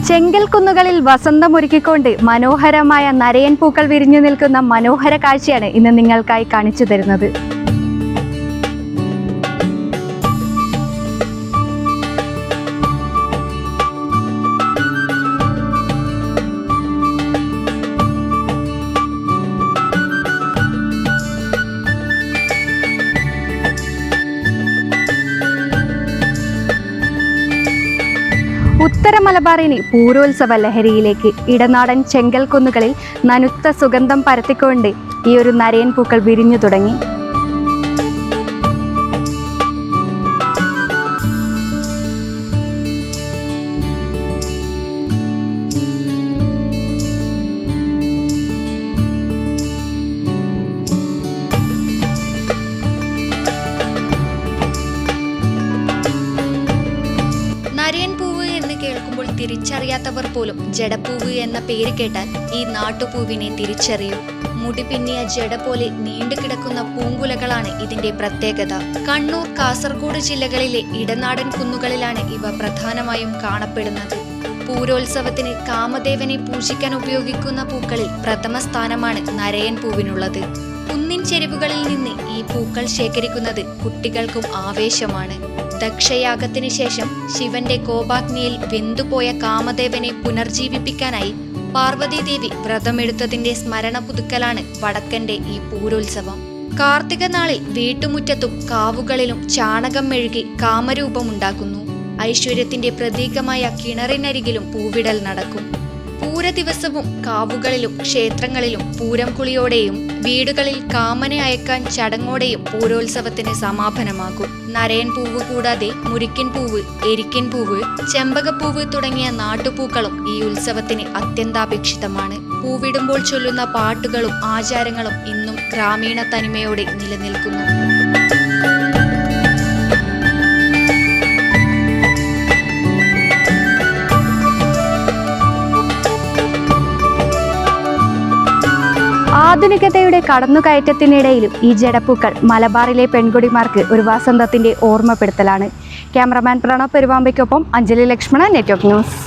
ചെങ്കൽ കുന്നുകളിൽ വസന്തമൊരുക്കിക്കൊണ്ട് മനോഹരമായ നരയൻ പൂക്കൾ വിരിഞ്ഞു നിൽക്കുന്ന മനോഹര കാഴ്ചയാണ് ഇന്ന് നിങ്ങൾക്കായി കാണിച്ചു തരുന്നത്. ഉത്തര മലബാറിന് പൂരോത്സവ ലഹരിയിലേക്ക് ഇടനാടൻ ചെങ്കൽ കുന്നുകളിൽ നനുത്ത സുഗന്ധം പരത്തിക്കൊണ്ട് ഈ ഒരു നരയൻ പൂക്കൾ വിരിഞ്ഞു തുടങ്ങി. നരയൻ പൂവ് എന്ന് കേൾക്കുമ്പോൾ തിരിച്ചറിയാത്തവർ പോലും ജടപ്പൂവ് എന്ന പേര് കേട്ടാൽ ഈ നാട്ടുപൂവിനെ തിരിച്ചറിയും. മുടി പിന്നിയ ജട പോലെ നീണ്ടുകിടക്കുന്ന പൂങ്കുലകളാണ് ഇതിന്റെ പ്രത്യേകത. കണ്ണൂർ, കാസർഗോഡ് ജില്ലകളിലെ ഇടനാടൻ കുന്നുകളിലാണ് ഇവ പ്രധാനമായും കാണപ്പെടുന്നത്. പൂരോത്സവത്തിന് കാമദേവനെ പൂജിക്കാൻ ഉപയോഗിക്കുന്ന പൂക്കളിൽ പ്രഥമ സ്ഥാനമാണ് നരയൻ പൂവിനുള്ളത്. കുന്നിൻ ചെരുവുകളിൽ നിന്ന് ഈ പൂക്കൾ ശേഖരിക്കുന്നത് കുട്ടികൾക്കും ആവേശമാണ്. ദക്ഷയാഗത്തിന് ശേഷം ശിവന്റെ കോപാഗ്നിയിൽ വെന്തുപോയ കാമദേവനെ പുനർജീവിപ്പിക്കാനായി പാർവതീദേവി വ്രതമെടുത്തതിന്റെ സ്മരണ പുതുക്കലാണ് വടക്കന്റെ ഈ പൂരോത്സവം. കാർത്തിക നാളിൽ വീട്ടുമുറ്റത്തും കാവുകളിലും ചാണകം മെഴുകി കാമരൂപമുണ്ടാക്കുന്നു. ഐശ്വര്യത്തിന്റെ പ്രതീകമായ കിണറിനരികിലും പൂവിടൽ നടക്കും. പൂര ദിവസവും കാവുകളിലും ക്ഷേത്രങ്ങളിലും പൂരം കുളിയോടെയും വീടുകളിൽ കാമനെ അയക്കാൻ ചടങ്ങോടെയും പൂരോത്സവത്തിന് സമാപനമാകും. നരയൻ പൂവ് കൂടാതെ മുരിക്കിൻ പൂവ്, എരിക്കിൻ പൂവ്, ചെമ്പകപ്പൂവ് തുടങ്ങിയ നാട്ടുപൂക്കളും ഈ ഉത്സവത്തിന് അത്യന്താപേക്ഷിതമാണ്. പൂവിടുമ്പോൾ ചൊല്ലുന്ന പാട്ടുകളും ആചാരങ്ങളും ഇന്നും ഗ്രാമീണ തനിമയോടെ നിലനിൽക്കുന്നു. ആധുനികതയുടെ കടന്നുകയറ്റത്തിനിടയിലും ഈ ജടപ്പൂക്കൾ മലബാറിലെ പെൺകുടിമാർക്ക് ഒരു വസന്തത്തിന്റെ ഓർമ്മപ്പെടുത്തലാണ്. ക്യാമറമാൻ പ്രണവ് പെരുവാമ്പയ്ക്കൊപ്പം അഞ്ജലി ലക്ഷ്മണ, നെറ്റ്വർക്ക് ന്യൂസ്.